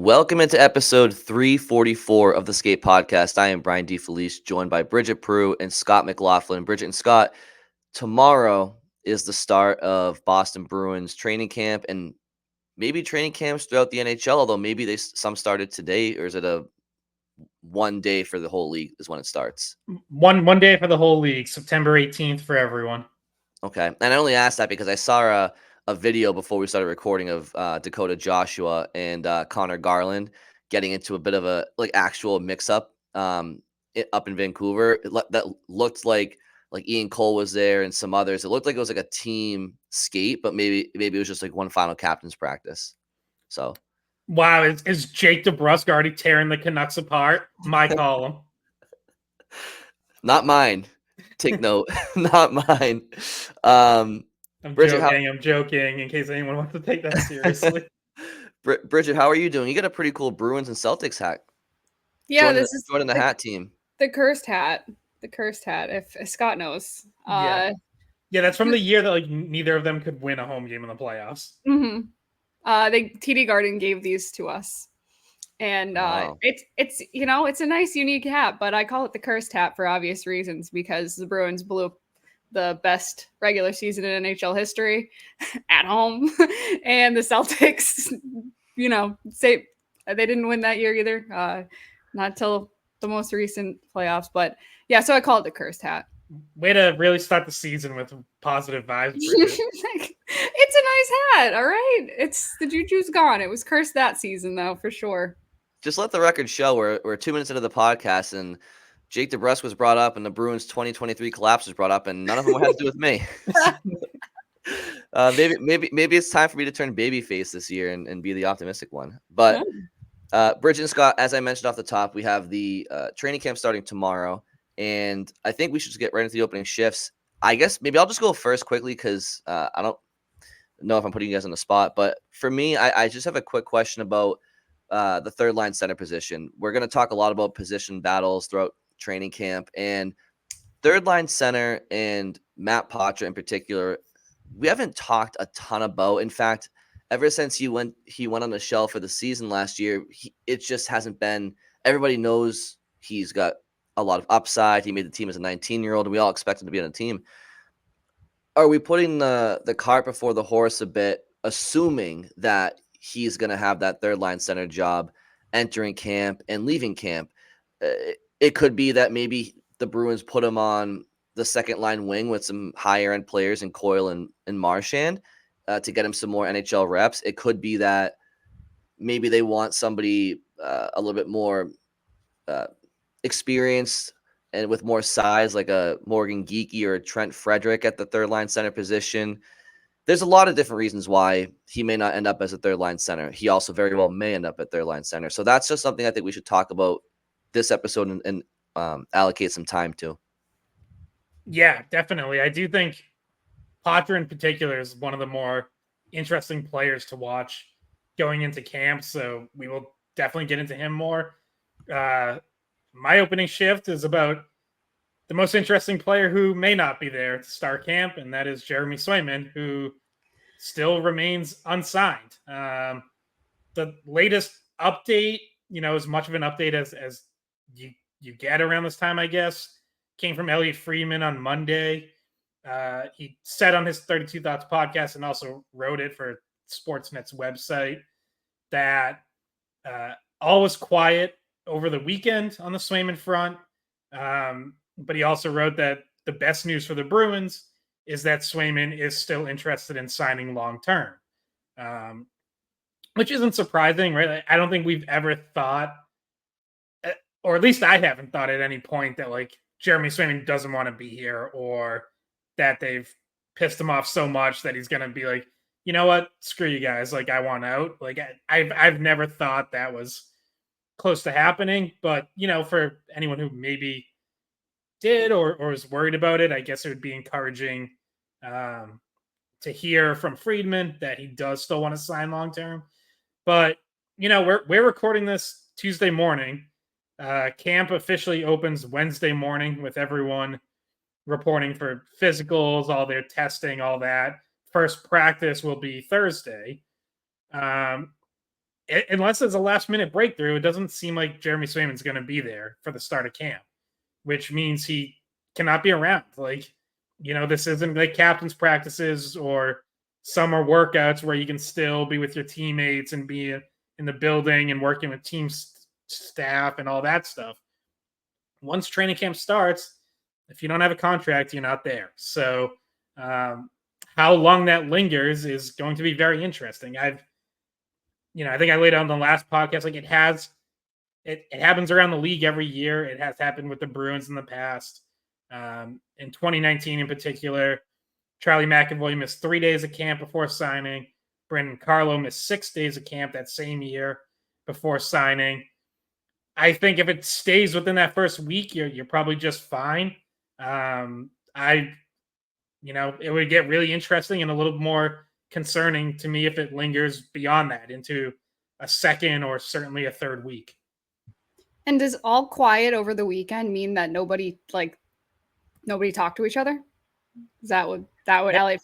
Welcome into episode 344 of the Skate Podcast. I am Brian DeFelice, joined by Bridget Prue and Scott McLaughlin. Bridget and Scott, tomorrow is the start of Boston Bruins training camp and maybe training camps throughout the NHL, although maybe some started today, or is it a one day for the whole league is when it starts? One day for the whole league, September 18th for everyone. Okay. And I only asked that because I saw a video before we started recording of Dakota Joshua and Connor Garland getting into a bit of a actual mix up up in Vancouver. That looked like Ian Cole was there and some others. It looked like it was like a team skate, but maybe it was just like one final captain's practice. So wow, is Jake DeBrusk already tearing the Canucks apart? My column. Not mine. Take note. Not mine. I'm joking in case anyone wants to take that seriously. Bridget, how are you doing? You got a pretty cool Bruins and Celtics hat. Yeah, joining the hat team. The cursed hat. The cursed hat, if Scott knows. Yeah, that's from the year that neither of them could win a home game in the playoffs. Mm-hmm. TD Garden gave these to us. And wow. it's it's a nice unique hat, but I call it the cursed hat for obvious reasons because the Bruins blew the best regular season in NHL history at home, and the Celtics, say they didn't win that year either, not till the most recent playoffs. But yeah, so I call it the cursed hat. Way to really start the season with positive vibes. It's a nice hat, all right. It's the juju's gone. It was cursed that season though, for sure. Just let the record show we're 2 minutes into the podcast and Jake DeBrusk was brought up and the Bruins 2023 collapse was brought up and none of them had to do with me. Maybe it's time for me to turn babyface this year and be the optimistic one. But Bridget and Scott, as I mentioned off the top, we have the training camp starting tomorrow. And I think we should just get right into the opening shifts. I guess maybe I'll just go first quickly because I don't know if I'm putting you guys on the spot. But for me, I just have a quick question about the third line center position. We're going to talk a lot about position battles throughout training camp. And third line center and Matt Poitras in particular, we haven't talked a ton about. In fact, ever since he went on the shelf for the season last year, it just hasn't been. Everybody knows he's got a lot of upside. He made the team as a 19-year-old, and we all expect him to be on the team. Are we putting the cart before the horse a bit, assuming that he's going to have that third line center job entering camp and leaving camp? It could be that maybe the Bruins put him on the second line wing with some higher end players in Coyle and Marchand to get him some more NHL reps. It could be that maybe they want somebody a little bit more experienced and with more size, like a Morgan Geekie or a Trent Frederick at the third line center position. There's a lot of different reasons why he may not end up as a third line center. He also very well may end up at third line center. So that's just something I think we should talk about this episode and allocate some time to. Yeah, definitely. I do think Poitras in particular is one of the more interesting players to watch going into camp. So we will definitely get into him more. My opening shift is about the most interesting player who may not be there to start camp, and that is Jeremy Swayman, who still remains unsigned. The latest update, as much of an update as you get around this time, I guess, came from Elliot Friedman on Monday. He said on his 32 Thoughts podcast and also wrote it for Sportsnet's website that all was quiet over the weekend on the Swayman front. But he also wrote that the best news for the Bruins is that Swayman is still interested in signing long-term, which isn't surprising, right? I don't think we've ever thought, or at least I haven't thought at any point that Jeremy Swayman doesn't want to be here or that they've pissed him off so much that he's going to be like, you know what, screw you guys. I want out. I've never thought that was close to happening, but for anyone who maybe did or is worried about it, I guess it would be encouraging to hear from Friedman that he does still want to sign long term. But we're recording this Tuesday morning. Camp officially opens Wednesday morning with everyone reporting for physicals, all their testing, all that. First practice will be Thursday. unless there's a last-minute breakthrough, it doesn't seem like Jeremy Swayman's going to be there for the start of camp, which means he cannot be around. Like, this isn't like captain's practices or summer workouts where you can still be with your teammates and be in the building and working with team staff and all that stuff. Once training camp starts, if you don't have a contract, you're not there. So how long that lingers is going to be very interesting. I think I laid out on the last podcast, like it happens around the league every year. It has happened with the Bruins in the past. In 2019 in particular, Charlie McAvoy missed 3 days of camp before signing. Brandon Carlo missed 6 days of camp that same year before signing. I think if it stays within that first week, you're probably just fine. It would get really interesting and a little more concerning to me if it lingers beyond that into a second or certainly a third week. And does all quiet over the weekend mean that nobody talked to each other? Is that would LA?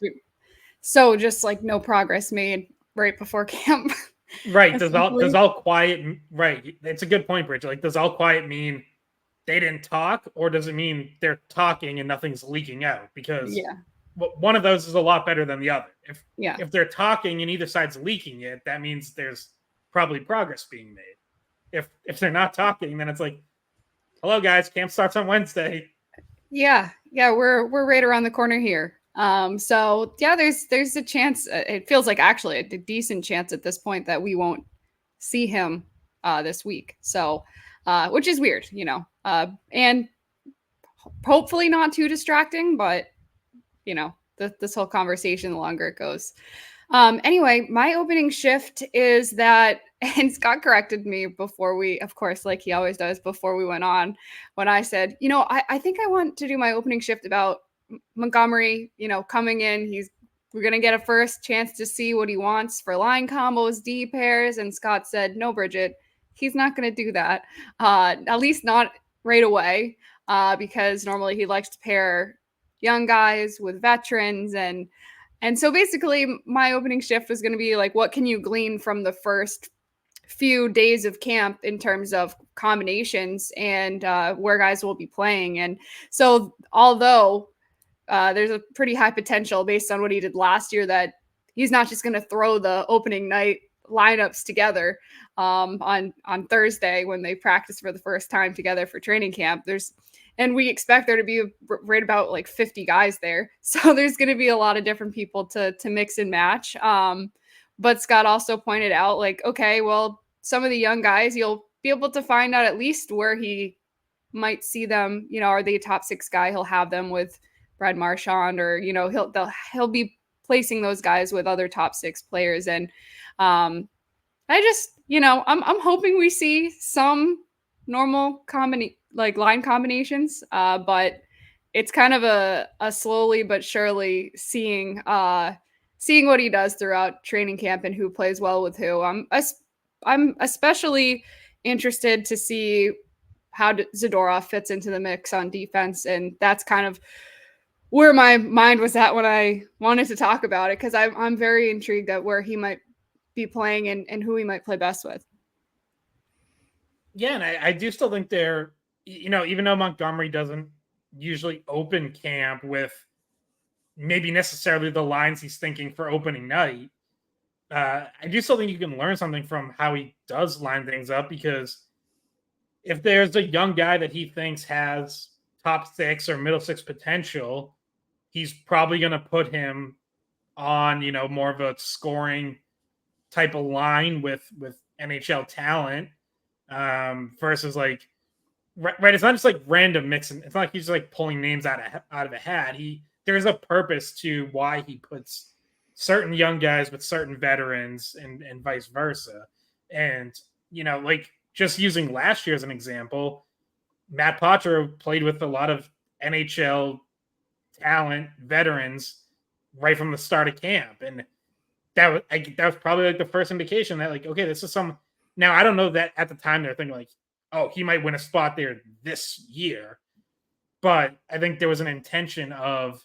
So just like no progress made right before camp. Right. Does all quiet, right. It's a good point, Bridge. Like, does all quiet mean they didn't talk, or does it mean they're talking and nothing's leaking out? Because one of those is a lot better than the other. If they're talking and either side's leaking it, that means there's probably progress being made. If they're not talking, then it's like, hello guys, camp starts on Wednesday. Yeah, we're right around the corner here. So yeah, there's a chance. It feels like actually a decent chance at this point that we won't see him this week. So, which is weird, and hopefully not too distracting, but this whole conversation, the longer it goes. Anyway, my opening shift is that, and Scott corrected me before we, of course, like he always does before we went on, when I said, I think I want to do my opening shift about Montgomery, coming in. We're going to get a first chance to see what he wants for line combos, D pairs. And Scott said, no, Bridget, he's not going to do that. At least not right away, because normally he likes to pair young guys with veterans. And so basically my opening shift was going to be like, what can you glean from the first few days of camp in terms of combinations and where guys will be playing. And so although there's a pretty high potential based on what he did last year that he's not just going to throw the opening night lineups together on Thursday when they practice for the first time together for training camp. And we expect there to be right about like 50 guys there. So there's going to be a lot of different people to mix and match. But Scott also pointed out, like, okay, well, some of the young guys, you'll be able to find out at least where he might see them, are they a top 6 guy? He'll have them with Brad Marchand, or, he'll be placing those guys with other top 6 players. And I just, I'm hoping we see some normal line combinations, but it's kind of a slowly but surely seeing what he does throughout training camp and who plays well with who. I'm especially interested to see how Zadorov fits into the mix on defense, and that's kind of where my mind was at when I wanted to talk about it, because I'm very intrigued at where he might be playing and who he might play best with. Yeah, and I do still think they're, even though Montgomery doesn't usually open camp with maybe necessarily the lines he's thinking for opening night, I do still think you can learn something from how he does line things up, because if there's a young guy that he thinks has top 6 or middle 6 potential, he's probably going to put him on, more of a scoring type of line with NHL talent, versus like, right. It's not just like random mixing. It's not like he's just like pulling names out of a hat. There's a purpose to why he puts certain young guys with certain veterans and vice versa. And, like just using last year as an example, Matt Poitras played with a lot of NHL talent veterans right from the start of camp. And that was probably like the first indication that, like, okay, this is some. Now, I don't know that at the time they're thinking like, oh, he might win a spot there this year. But I think there was an intention of,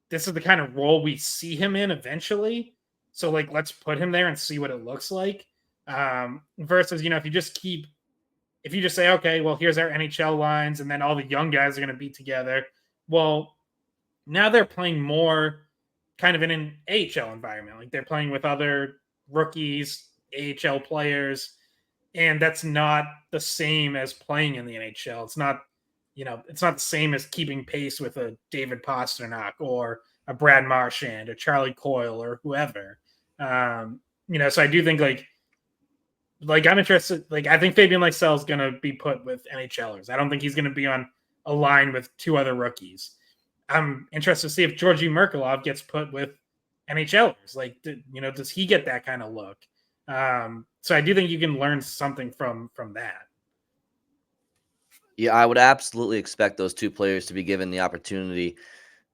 this is the kind of role we see him in eventually. So, like, let's put him there and see what it looks like. Versus, if you just say, okay, well, here's our NHL lines, and then all the young guys are going to be together. Well, now they're playing more kind of in an AHL environment. Like they're playing with other rookies, AHL players, and that's not the same as playing in the NHL. It's not, it's not the same as keeping pace with a David Pastrnak or a Brad Marchand or Charlie Coyle or whoever. So I do think like I'm interested. Like I think Fabian Lysell is going to be put with NHLers. I don't think he's going to be on a line with two other rookies. I'm interested to see if Georgi Merkulov gets put with NHLers. Like, does he get that kind of look? So I do think you can learn something from that. Yeah, I would absolutely expect those two players to be given the opportunity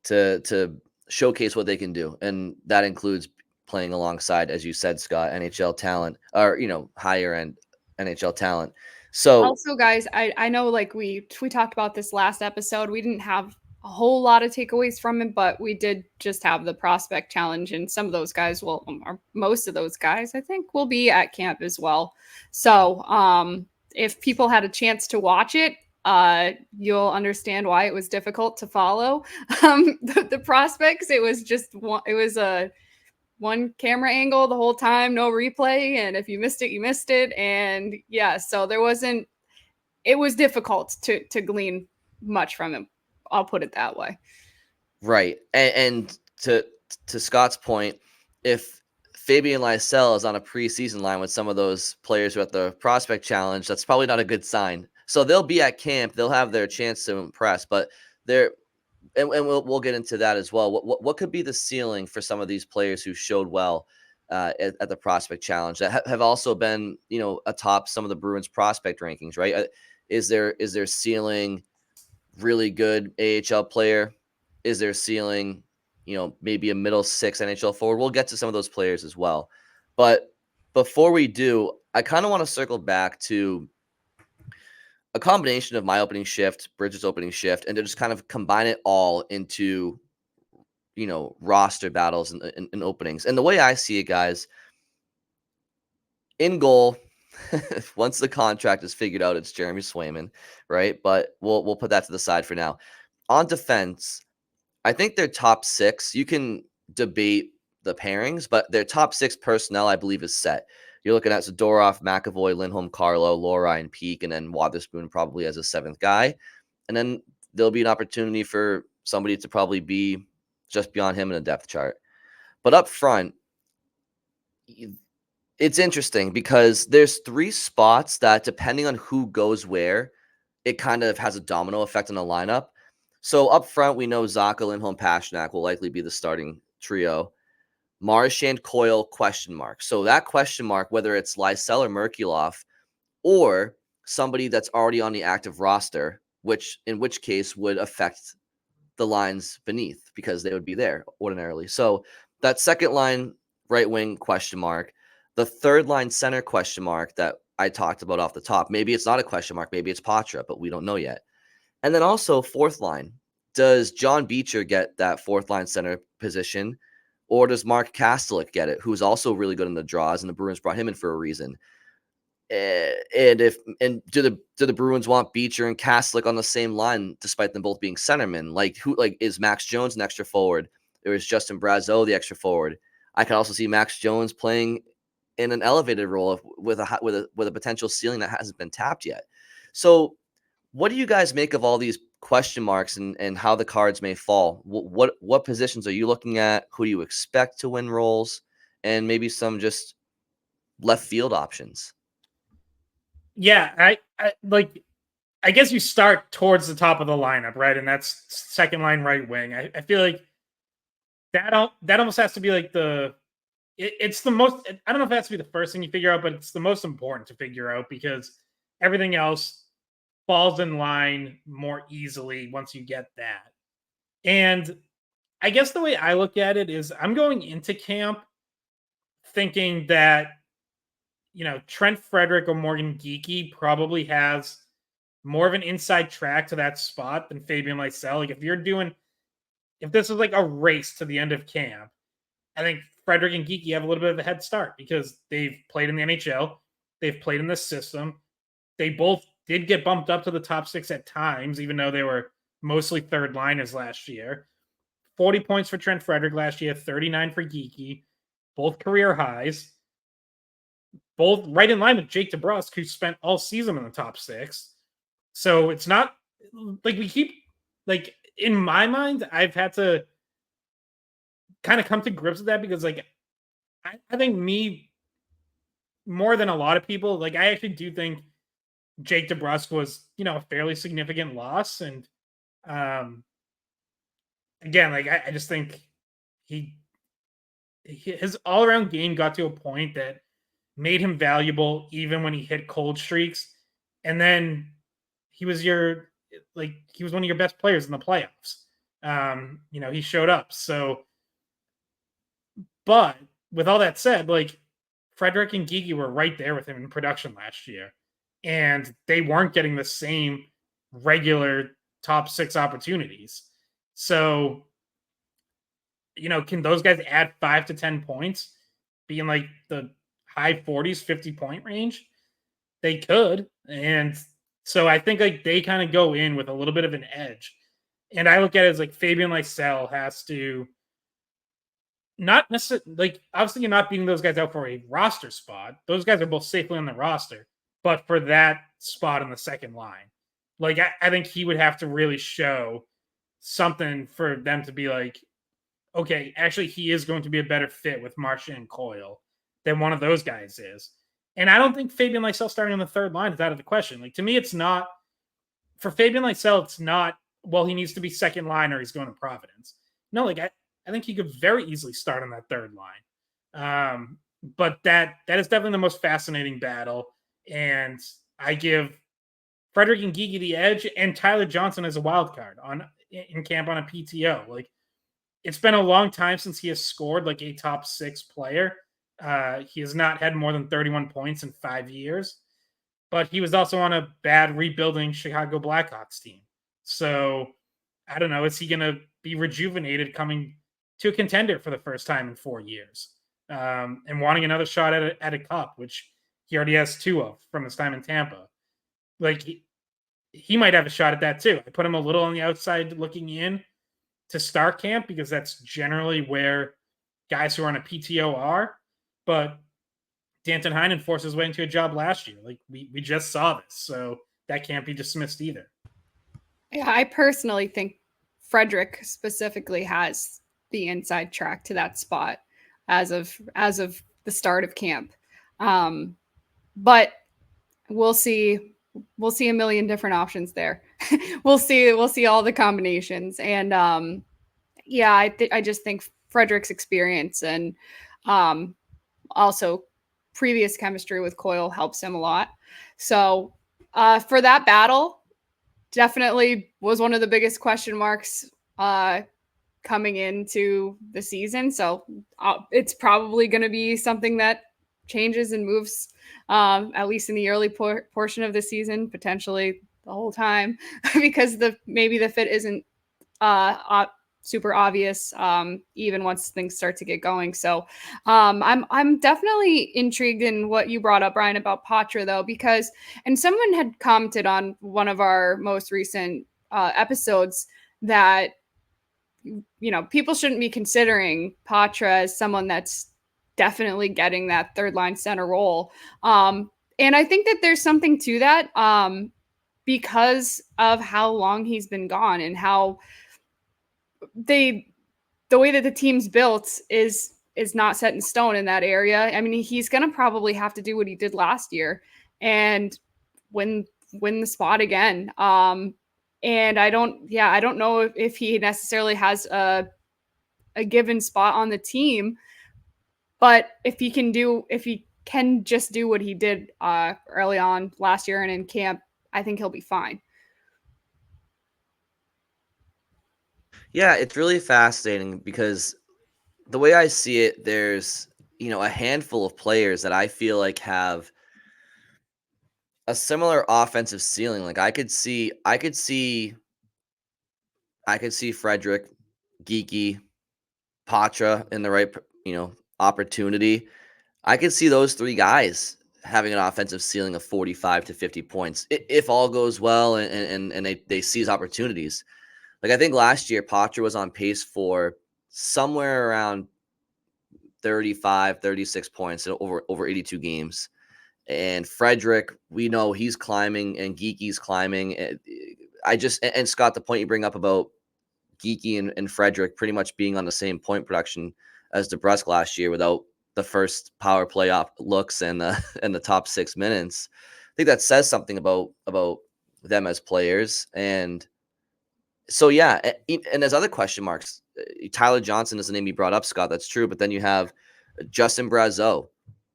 to showcase what they can do, and that includes playing alongside, as you said, Scott, NHL talent, or higher end NHL talent. So also, guys, I know like we talked about this last episode. We didn't have a whole lot of takeaways from it, but we did just have the prospect challenge, and some of those guys or most of those guys, I think, will be at camp as well. So if people had a chance to watch it, you'll understand why it was difficult to follow the prospects. It was just one camera angle the whole time, no replay, and if you missed it, you missed it. And yeah, so it was difficult to glean much from it. I'll put it that way. Right. And to Scott's point, if Fabian Lysell is on a preseason line with some of those players who are at the prospect challenge, that's probably not a good sign. So they'll be at camp, they'll have their chance to impress, but and we'll get into that as well. What could be the ceiling for some of these players who showed well at the prospect challenge that have also been atop some of the Bruins prospect rankings, right? Is their ceiling really good AHL player? Is their ceiling maybe a middle six NHL forward? We'll get to some of those players as well, but before we do, I kind of want to circle back to a combination of my opening shift, Bridges' opening shift, and to just kind of combine it all into, roster battles and openings. And the way I see it, guys, in goal, once the contract is figured out, it's Jeremy Swayman, right? But we'll put that to the side for now. On defense, I think their top six, you can debate the pairings, but their top six personnel, I believe, is set. You're looking at Zadorov, McAvoy, Lindholm, Carlo, Lori, and Peak, and then Wotherspoon probably as a seventh guy. And then there'll be an opportunity for somebody to probably be just beyond him in a depth chart. But up front, it's interesting because there's three spots that, depending on who goes where, it kind of has a domino effect on the lineup. So up front, we know Zacha, Lindholm, Pastrnak will likely be the starting trio. Marchand, Coyle, question mark. So that question mark, whether it's Lysell or Merkulov, or somebody that's already on the active roster, in which case would affect the lines beneath because they would be there ordinarily. So that second line right wing question mark, the third line center question mark that I talked about off the top. Maybe it's not a question mark, maybe it's Poitras, but we don't know yet. And then also fourth line. Does John Beecher get that fourth line center position? Or does Mark Kastelik get it, who's also really good in the draws, and the Bruins brought him in for a reason? And do the Bruins want Beecher and Kastelik on the same line, despite them both being centermen? Like is Max Jones an extra forward, or is Justin Brazeau the extra forward? I can also see Max Jones playing in an elevated role with a potential ceiling that hasn't been tapped yet. So, what do you guys make of all these question marks and how the cards may fall? What positions are you looking at? Who do you expect to win roles? And maybe some just left field options. Yeah, I guess you start towards the top of the lineup, right? And that's second line right wing. I feel like that almost has to be like it's the most, I don't know if it has to be the first thing you figure out, but it's the most important to figure out because everything else falls in line more easily once you get that. And I guess the way I look at it is I'm going into camp thinking that, Trent Frederick or Morgan Geekie probably has more of an inside track to that spot than Fabian Lysell. Like if this is like a race to the end of camp, I think Frederick and Geekie have a little bit of a head start because they've played in the NHL. They've played in this system. They both did get bumped up to the top 6 at times, even though they were mostly third liners last year. 40 points for Trent Frederick last year, 39 for Geekie, both career highs. Both right in line with Jake DeBrusk, who spent all season in the top 6. So it's not like we keep, like, in my mind, I've had to kind of come to grips with that because, like, I think me, more than a lot of people, like, I actually do think Jake DeBrusk was, a fairly significant loss. And again, like, I just think his all around game got to a point that made him valuable even when he hit cold streaks. And then he was he was one of your best players in the playoffs. He showed up. So, but with all that said, like, Frederick and Geekie were right there with him in production last year. And they weren't getting the same regular top 6 opportunities. So, can those guys add 5 to 10 points, be in like the high 40s, 50-point range? They could. And so I think like they kind of go in with a little bit of an edge. And I look at it as like Fabian Lysell has to not necessarily, like, obviously you're not beating those guys out for a roster spot. Those guys are both safely on the roster, but for that spot in the second line, like, I think he would have to really show something for them to be like, okay, actually he is going to be a better fit with Marchand and Coyle than one of those guys is. And I don't think Fabian Lysell starting on the third line is out of the question. Like, to me, it's not, for Fabian Lysell, it's not, well, he needs to be second line or he's going to Providence. No, like, I think he could very easily start on that third line. But that is definitely the most fascinating battle. And I give Frederick and Geekie the edge, and Tyler Johnson as a wild card in camp on a PTO. Like, it's been a long time since he has scored like a top 6 player. He has not had more than 31 points in 5 years, but he was also on a bad rebuilding Chicago Blackhawks team. So I don't know. Is he going to be rejuvenated coming to a contender for the first time in 4 years and wanting another shot at a cup, which he already has 2 of from his time in Tampa? Like, he might have a shot at that too. I put him a little on the outside looking in to start camp because that's generally where guys who are on a PTO are. But Danton Heinen forced his way into a job last year. Like, we just saw this. So that can't be dismissed either. Yeah, I personally think Frederick specifically has the inside track to that spot as of the start of camp. But we'll see a million different options there. we'll see all the combinations. And I just think Frederick's experience and also previous chemistry with Coyle helps him a lot. So for that battle, definitely was one of the biggest question marks coming into the season. So it's probably going to be something that changes and moves at least in the early portion of the season, potentially the whole time, because maybe the fit isn't super obvious even once things start to get going. So I'm definitely intrigued in what you brought up, Brian, about Poitras, though, because, and someone had commented on one of our most recent episodes that, people shouldn't be considering Poitras as someone that's definitely getting that third line center role. And I think that there's something to that because of how long he's been gone and how the way that the team's built is not set in stone in that area. I mean, he's going to probably have to do what he did last year and win the spot again. And I don't know if he necessarily has a given spot on the team, but if he can just do what he did early on last year and in camp, I think he'll be fine. Yeah, it's really fascinating because the way I see it, there's, a handful of players that I feel like have a similar offensive ceiling. Like, I could see Frederick, Geekie, Poitras in the opportunity. I could see those three guys having an offensive ceiling of 45 to 50 points if all goes well and they seize opportunities. Like, I think last year Poitras was on pace for somewhere around 35, 36 points in over 82 games. And Frederick, we know he's climbing and Geeky's climbing. And Scott, the point you bring up about Geeky and Frederick pretty much being on the same point production as DeBrusk last year without the first power play looks and the top 6 minutes. I think that says something about them as players. And so, yeah, and there's other question marks. Tyler Johnson is the name you brought up, Scott. That's true. But then you have Justin Brazeau.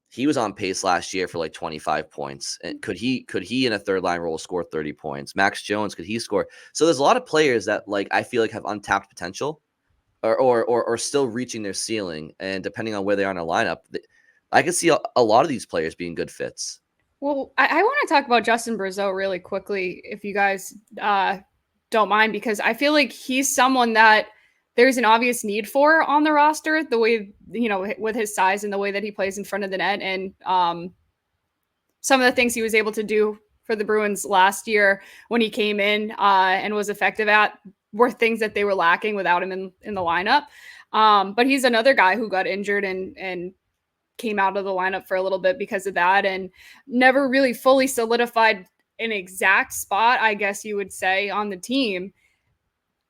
He was on pace last year for like 25 points. And could he in a third line role score 30 points? Max Jones, could he score? So there's a lot of players that, like, I feel like have untapped potential or still reaching their ceiling. And depending on where they are in a lineup, I could see a lot of these players being good fits. Well, I want to talk about Justin Brazeau really quickly, if you guys don't mind, because I feel like he's someone that there's an obvious need for on the roster, the way, with his size and the way that he plays in front of the net. And some of the things he was able to do for the Bruins last year when he came in and was effective at were things that they were lacking without him in the lineup. But he's another guy who got injured and came out of the lineup for a little bit because of that and never really fully solidified an exact spot, I guess you would say, on the team.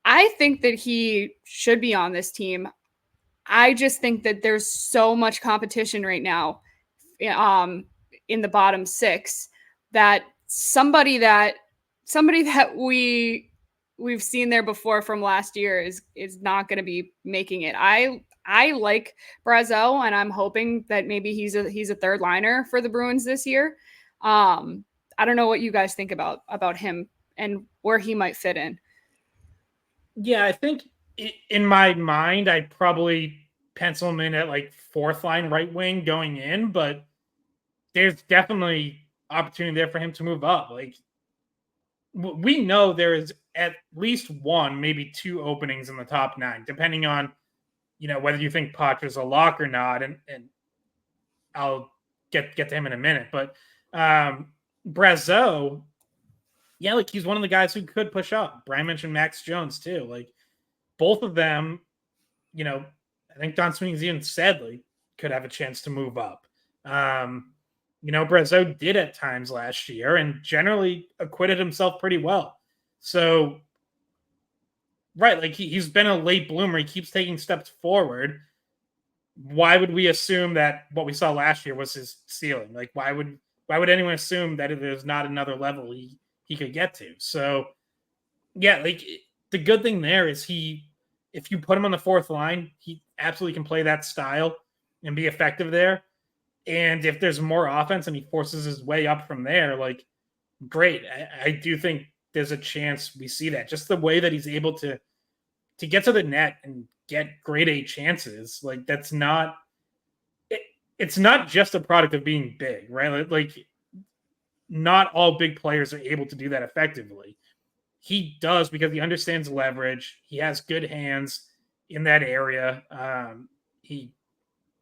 I think that he should be on this team. I just think that there's so much competition right now in the bottom 6 that somebody that we've seen there before from last year is not going to be making it. I like Brazeau, and I'm hoping that maybe he's a third liner for the Bruins this year. I don't know what you guys think about him and where he might fit in. Yeah, I think in my mind, I'd probably pencil him in at like 4th line right wing going in, but there's definitely opportunity there for him to move up. Like, we know there is at least 1, maybe 2 openings in the top 9, depending on, whether you think Poitras a lock or not. And I'll get to him in a minute. But Brazeau, yeah, like, he's one of the guys who could push up. Brian mentioned Max Jones too. Like, both of them, I think Don Sweeney's even said, like, could have a chance to move up. Brazeau did at times last year and generally acquitted himself pretty well. So, right, like, he's been a late bloomer. He keeps taking steps forward. Why would we assume that what we saw last year was his ceiling? Like, why would anyone assume that there's not another level he could get to? So, yeah, like, the good thing there is if you put him on the 4th line, he absolutely can play that style and be effective there. And if there's more offense and he forces his way up from there, like, great. I do think there's a chance we see that. Just the way that he's able to get to the net and get grade A chances, like, it's not just a product of being big, right? Like, not all big players are able to do that effectively. He does because he understands leverage. He has good hands in that area. He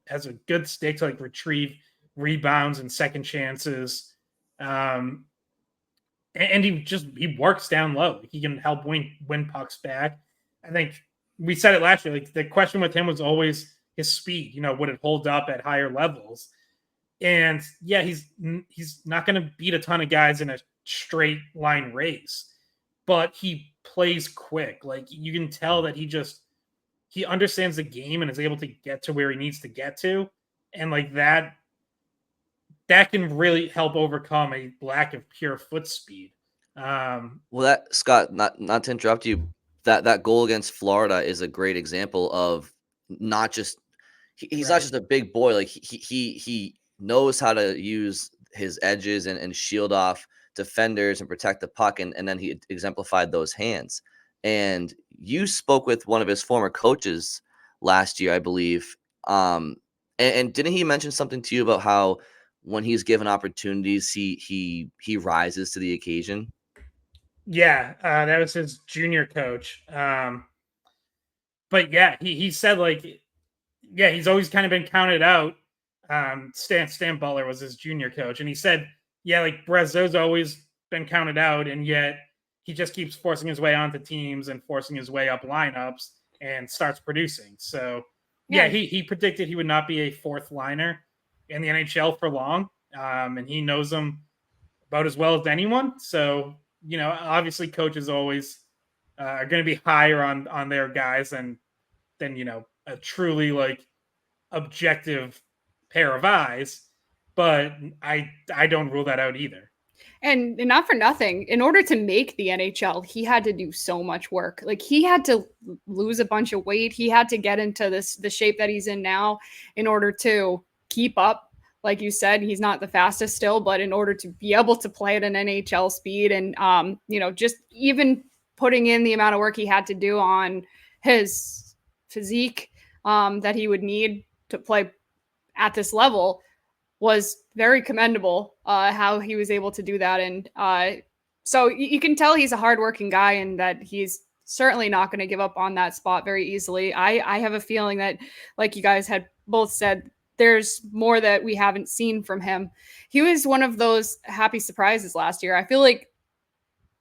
has a good stick to, like, retrieve rebounds and second chances. And he works down low. He can help win pucks back. I think we said it last year. Like, the question with him was always his speed. Would it hold up at higher levels? And yeah, he's not going to beat a ton of guys in a straight line race, but he plays quick. Like, you can tell that he understands the game and is able to get to where he needs to get to. And, like, that can really help overcome a lack of pure foot speed. Well, that, Scott, not to interrupt you, that goal against Florida is a great example of not just he's Right. not just a big boy. Like, he knows how to use his edges and shield off defenders and protect the puck, and then he exemplified those hands. And you spoke with one of his former coaches last year, I believe. And didn't he mention something to you about how when he's given opportunities, he rises to the occasion? Yeah, that was his junior coach. But yeah, he said, like, yeah, he's always kind of been counted out. Stan Butler was his junior coach, and he said, yeah, like Brazeau's always been counted out, and yet he just keeps forcing his way onto teams and forcing his way up lineups and starts producing. So yeah, he predicted he would not be a fourth liner in the NHL for long, and he knows them about as well as anyone. So obviously coaches always are going to be higher on their guys than a truly like objective pair of eyes. But I don't rule that out either. And not for nothing, in order to make the NHL, he had to do so much work. Like he had to lose a bunch of weight. He had to get into the shape that he's in now in order to keep up. Like you said, he's not the fastest still, but in order to be able to play at an NHL speed and, just even putting in the amount of work he had to do on his physique that he would need to play at this level was very commendable, how he was able to do that. And so you can tell he's a hardworking guy and that he's certainly not going to give up on that spot very easily. I have a feeling that, like you guys had both said, there's more that we haven't seen from him. He was one of those happy surprises last year. I feel like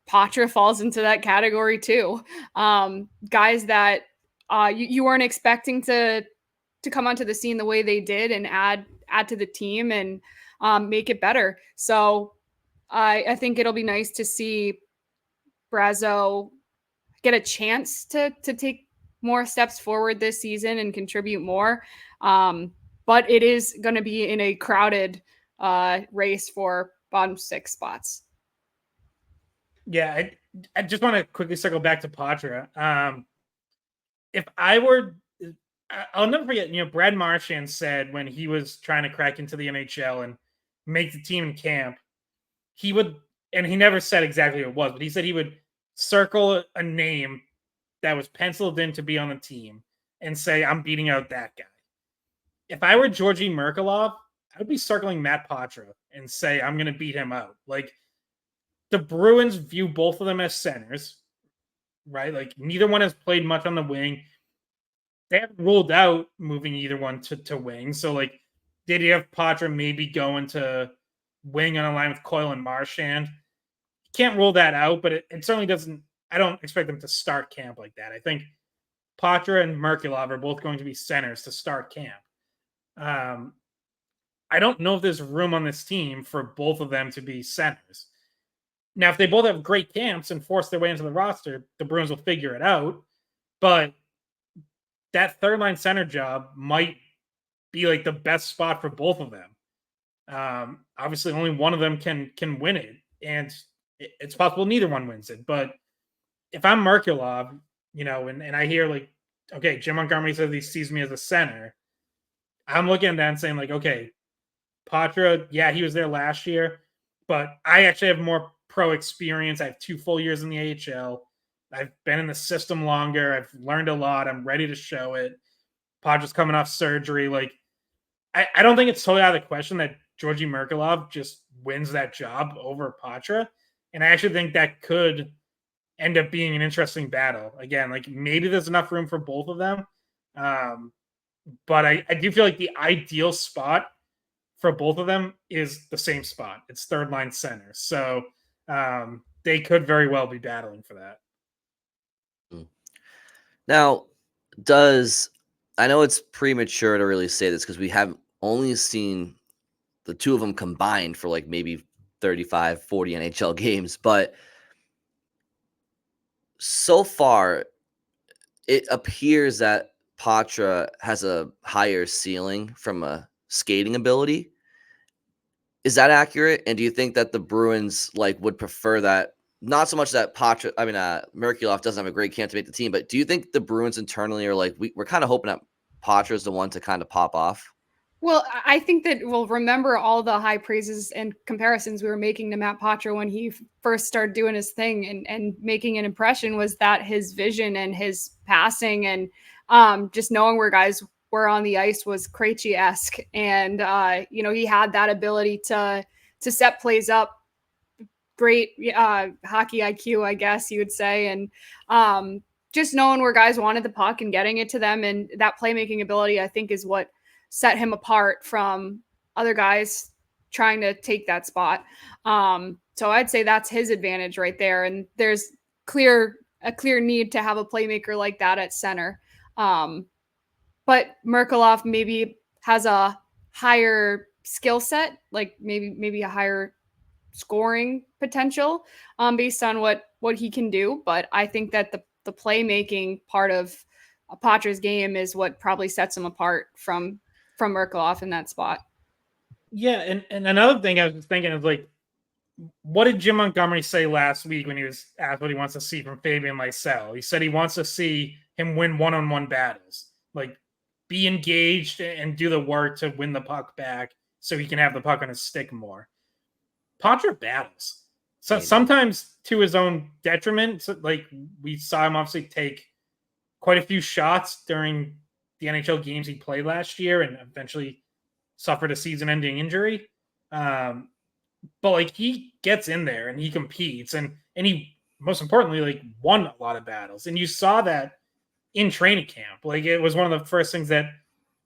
Poitras falls into that category too. Guys that you weren't expecting to come onto the scene the way they did and add to the team and make it better. So I think it'll be nice to see Brazeau get a chance to take more steps forward this season and contribute more. But it is going to be in a crowded race for bottom 6 spots. Yeah, I just want to quickly circle back to Poitras. If I were, I'll never forget, Brad Marchand said when he was trying to crack into the NHL and make the team in camp, he would, and he never said exactly what it was, but he said he would circle a name that was penciled in to be on the team and say, I'm beating out that guy. If I were Georgi Merkulov, I would be circling Matt Poitras and say, I'm going to beat him out. Like, the Bruins view both of them as centers, right? Like, neither one has played much on the wing. They haven't ruled out moving either one to wing. So, like, did you have Poitras maybe going to wing on a line with Coyle and Marchand? Can't rule that out, but it certainly doesn't. I don't expect them to start camp like that. I think Poitras and Merkulov are both going to be centers to start camp. I don't know if there's room on this team for both of them to be centers. Now, if they both have great camps and force their way into the roster, the Bruins will figure it out. But that third line center job might be like the best spot for both of them. Obviously, only one of them can win it, and it's possible neither one wins it. But if I'm Merkulov, and I hear like, okay, Jim Montgomery says he sees me as a center, I'm looking at that and saying like, okay, Poitras, yeah, he was there last year, but I actually have more pro experience. I have 2 full years in the AHL. I've been in the system longer. I've learned a lot. I'm ready to show it. Poitras coming off surgery. Like, I don't think it's totally out of the question that Georgi Merkulov just wins that job over Poitras. And I actually think that could end up being an interesting battle. Again, like maybe there's enough room for both of them. But I do feel like the ideal spot for both of them is the same spot. It's third line center. So they could very well be battling for that. Now, I know it's premature to really say this because we have only seen the two of them combined for like maybe 35, 40 NHL games, but so far it appears that Poitras has a higher ceiling from a skating ability. Is that accurate? And do you think that the Bruins would prefer that? Not so much that Merkulov doesn't have a great camp to make the team, but do you think the Bruins internally are like, we're kind of hoping that Poitras is the one to kind of pop off? Well, I think that we'll remember all the high praises and comparisons we were making to Matt Poitras when he first started doing his thing and making an impression, was that his vision and his passing and just knowing where guys were on the ice was Krejci-esque. And, he had that ability to set plays up. Great hockey IQ, I guess you would say. And just knowing where guys wanted the puck and getting it to them, and that playmaking ability, I think, is what set him apart from other guys trying to take that spot. So I'd say that's his advantage right there. And there's a clear need to have a playmaker like that at center. But Merkulov maybe has a higher skill set, like maybe a higher scoring potential based on what he can do. But I think that the playmaking part of Poitras' game is what probably sets him apart from Merkulov in that spot. Yeah, and another thing I was thinking is like, what did Jim Montgomery say last week when he was asked what he wants to see from Fabian Lysell? He said he wants to see him win one-on-one battles, like be engaged and do the work to win the puck back so he can have the puck on his stick more. Poitras battles. So sometimes to his own detriment. So like we saw him obviously take quite a few shots during the NHL games he played last year and eventually suffered a season-ending injury. But like he gets in there and he competes and he most importantly like won a lot of battles. And you saw that in training camp. Like it was one of the first things that,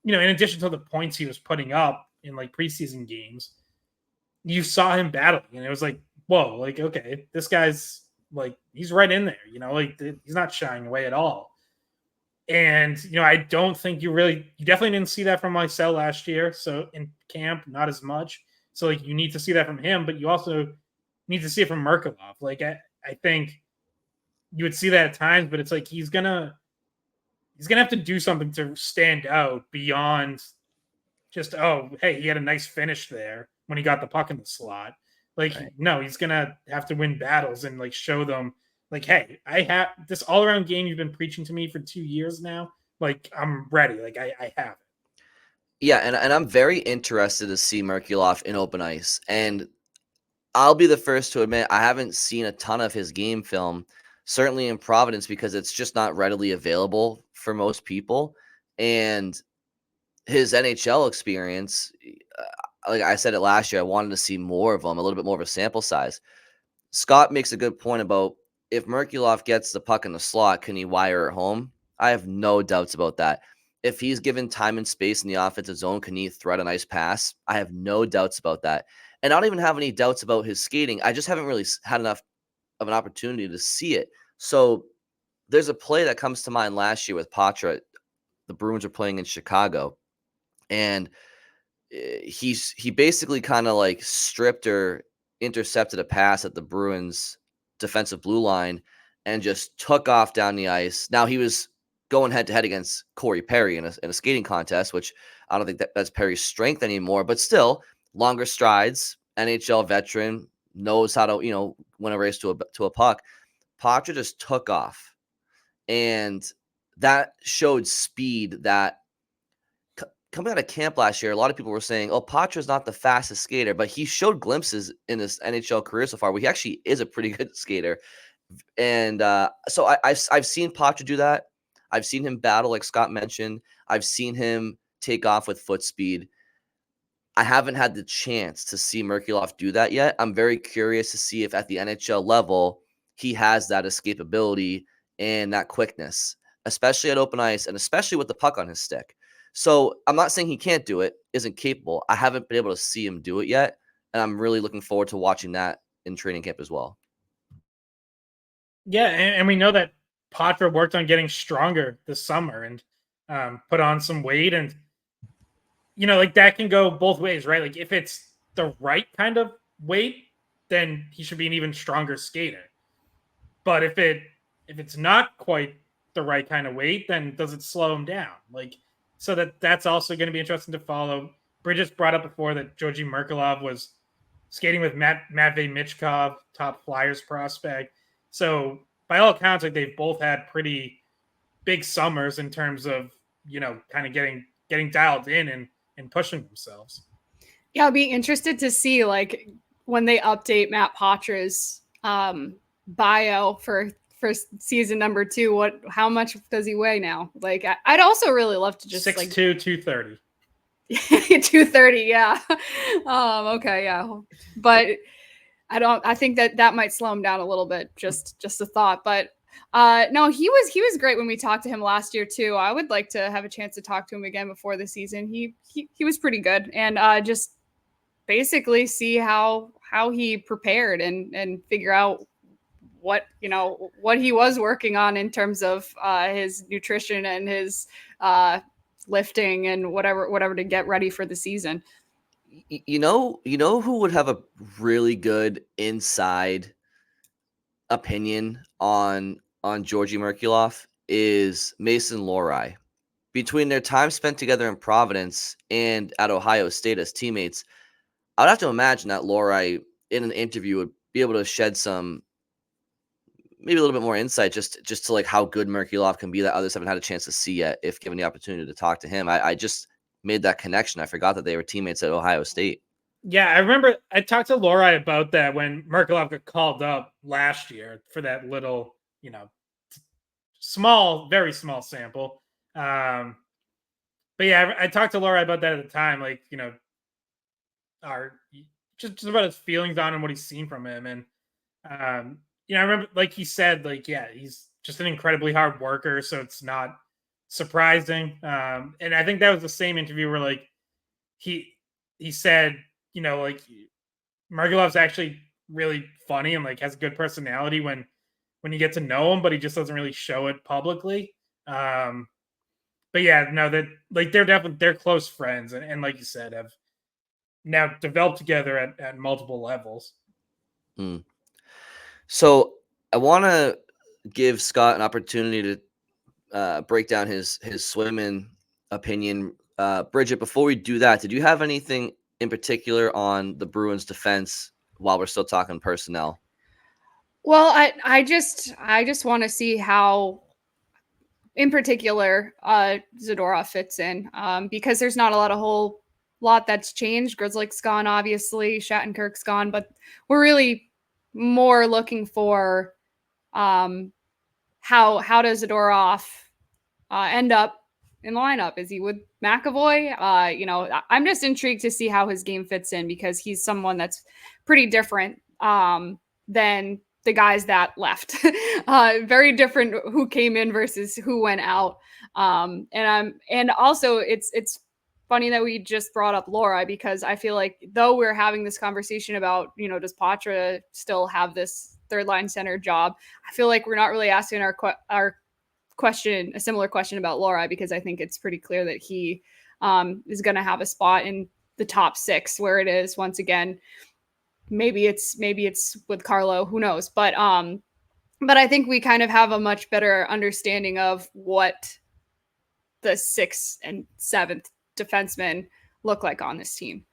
you know, in addition to the points he was putting up in like preseason games, you saw him battling and it was like, whoa, like, okay, this guy's like, he's right in there, you know, like he's not shying away at all. And, you know, I don't think you definitely didn't see that from Lysell last year. So in camp, not as much. So like you need to see that from him, but you also need to see it from Merkulov. Like I think you would see that at times, but it's like he's gonna have to do something to stand out beyond just, oh, hey, he had a nice finish there when he got the puck in the slot. Like, right. No, he's gonna have to win battles and like show them, like, hey, I have this all-around game you've been preaching to me for 2 years now. Like, I'm ready. Like, I have it. Yeah, and I'm very interested to see Merkulov in open ice. And I'll be the first to admit I haven't seen a ton of his game film, certainly in Providence, because it's just not readily available for most people. And his NHL experience, like I said it last year, I wanted to see more of him, a little bit more of a sample size. Scott makes a good point about if Merkulov gets the puck in the slot, can he wire it home? I have no doubts about that. If he's given time and space in the offensive zone, can he thread a nice pass? I have no doubts about that. And I don't even have any doubts about his skating. I just haven't really had enough of an opportunity to see it. So there's a play that comes to mind last year with Poitras. The Bruins are playing in Chicago. And he basically kind of like stripped or intercepted a pass at the Bruins defensive blue line and just took off down the ice. Now he was going head to head against Corey Perry in a skating contest, which I don't think that's Perry's strength anymore, but still longer strides, NHL veteran, knows how to, you know, win a race to a puck. Poitras just took off, and that showed speed that coming out of camp last year, a lot of people were saying, oh, Poitra's not the fastest skater, but he showed glimpses in his NHL career so far where he actually is a pretty good skater. And so I've seen Poitras do that. I've seen him battle, like Scott mentioned. I've seen him take off with foot speed. I haven't had the chance to see Merkulov do that yet. I'm very curious to see if at the NHL level he has that escapability and that quickness, especially at open ice and especially with the puck on his stick. So I'm not saying he can't do it, isn't capable. I haven't been able to see him do it yet, and I'm really looking forward to watching that in training camp as well. Yeah, and we know that Poitras worked on getting stronger this summer and put on some weight, and you know, like that can go both ways, right? Like if it's the right kind of weight, then he should be an even stronger skater. But if it's not quite the right kind of weight, then does it slow him down? Like, so that's also going to be interesting to follow. Bridges brought up before that Georgi Merkulov was skating with Matvei Michkov, top Flyers prospect. So by all accounts, like they've both had pretty big summers in terms of, you know, kind of getting dialed in and pushing themselves. Yeah, I'll be interested to see like when they update Matt Poitras' bio for season number 2, how much does he weigh now? Like I'd also really love to just 6'2", like 230. 230, yeah. Okay, yeah. But I think that might slow him down a little bit, just a thought. But No, he was great when we talked to him last year too. I would like to have a chance to talk to him again before the season. He was pretty good, and just basically see how he prepared and figure out what he was working on in terms of his nutrition and his lifting and whatever to get ready for the season. You know who would have a really good inside opinion on Georgi Merkulov is Mason Lohrei. Between their time spent together in Providence and at Ohio State as teammates, I would have to imagine that Lohrei in an interview would be able to shed some, maybe a little bit more insight just to like how good Merkulov can be that others haven't had a chance to see yet if given the opportunity to talk to him. I just made that connection. I forgot that they were teammates at Ohio State. Yeah, I remember I talked to Lohrei about that when Merkulov got called up last year for that little, small, very small sample. But yeah, I talked to Lohrei about that at the time, like, just about his feelings on and what he's seen from him. And, I remember, like he said, like, yeah, he's just an incredibly hard worker. So it's not surprising. And I think that was the same interview where, like, he said, like, Merkulov's actually really funny and like has a good personality when you get to know him, but he just doesn't really show it publicly. But yeah, no, that like they're close friends and like you said, have now developed together at multiple levels. So I want to give Scott an opportunity to break down his Swayman opinion. Bridget, before we do that, did you have anything in particular on the Bruins defense while we're still talking personnel? Well, I just want to see how, in particular, Zadorov fits in, because there's not a whole lot that's changed. Grzelcyk's gone, obviously. Shattenkirk's gone, but we're really more looking for how does Zadorov end up in the lineup? Is he with McAvoy? I'm just intrigued to see how his game fits in because he's someone that's pretty different than the guys that left. Very different who came in versus who went out. And also it's funny that we just brought up Lohrei because I feel like though we're having this conversation about, does Poitras still have this third line center job? I feel like we're not really asking our question, a similar question about Lohrei, because I think it's pretty clear that he is going to have a spot in the top 6 where it is once again. Maybe it's with Carlo, who knows? But I think we kind of have a much better understanding of what the 6th and 7th defensemen look like on this team.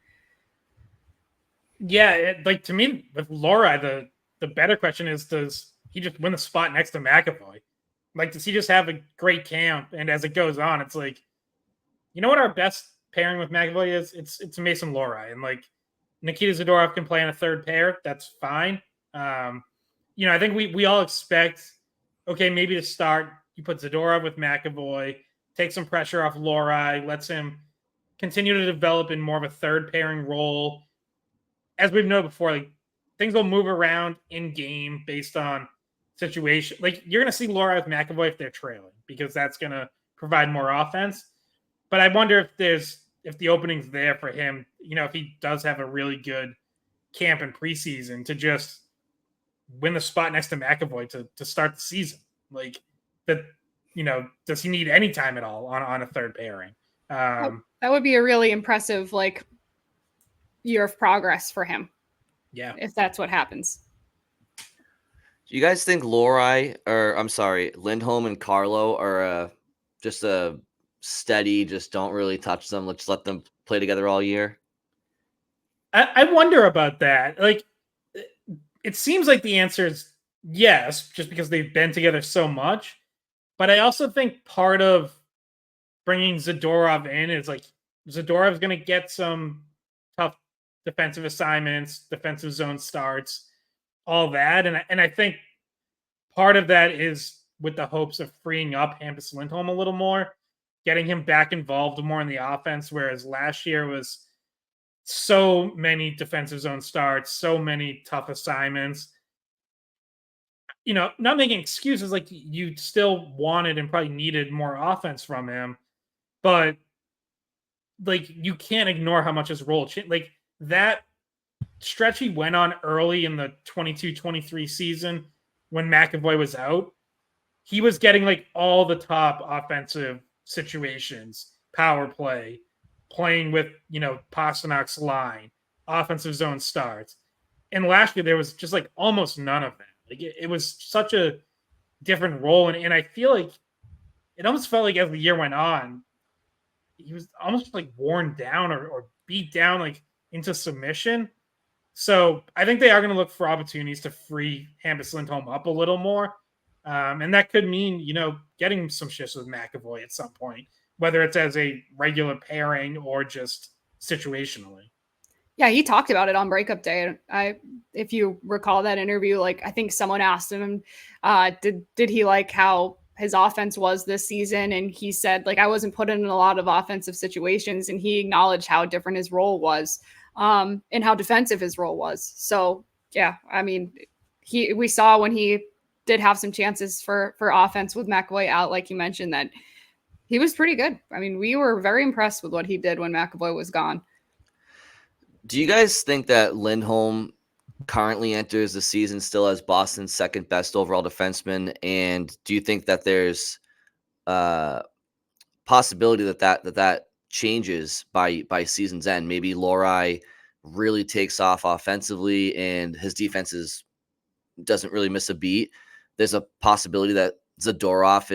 Yeah, like to me with Lohrei, the better question is, does he just win the spot next to McAvoy? Like, does he just have a great camp? And as it goes on, it's like, what our best pairing with McAvoy is? It's Mason Lohrei, and like Nikita Zadorov can play on a third pair. That's fine. I think we all expect, okay, maybe to start, you put Zadorov with McAvoy, take some pressure off Lohrei, lets him continue to develop in more of a third pairing role. As we've known before, like things will move around in game based on situation. Like you're going to see Lohrei with McAvoy if they're trailing because that's going to provide more offense. But I wonder if the opening's there for him, if he does have a really good camp in preseason to just win the spot next to McAvoy to start the season. Like that, does he need any time at all on a third pairing? That would be a really impressive year of progress for him. Yeah. If that's what happens. Do you guys think Lindholm and Carlo are just a steady, just don't really touch them, let's let them play together all year? I wonder about that. Like, it seems like the answer is yes, just because they've been together so much. But I also think part of bringing Zadorov in is like Zadorov's going to get some tough defensive assignments, defensive zone starts, all that. And I think part of that is with the hopes of freeing up Hampus Lindholm a little more, getting him back involved more in the offense, whereas last year was so many defensive zone starts, so many tough assignments. not making excuses, like you still wanted and probably needed more offense from him, but like you can't ignore how much his role changed. Like that stretch he went on early in the 22-23 season when McAvoy was out, he was getting like all the top offensive situations, power play, playing with, Pasternak's line, offensive zone starts. And last year there was just like almost none of that. Like it was such a different role. And I feel like it almost felt like as the year went on, he was almost like worn down or beat down like into submission. So I think they are going to look for opportunities to free Hampus Lindholm up a little more. And that could mean, getting some shifts with McAvoy at some point, whether it's as a regular pairing or just situationally. Yeah, he talked about it on breakup day. If you recall that interview, like I think someone asked him, did he like how his offense was this season? And he said, like, I wasn't put in a lot of offensive situations, and he acknowledged how different his role was, and how defensive his role was. So yeah, I mean, we saw when he did have some chances for offense with McAvoy out, like you mentioned, that he was pretty good. I mean, we were very impressed with what he did when McAvoy was gone. Do you guys think that Lindholm currently enters the season still as Boston's second best overall defenseman? And do you think that there's possibility that changes by season's end? Maybe Lohrei really takes off offensively and his defense doesn't really miss a beat. There's a possibility that Zadorov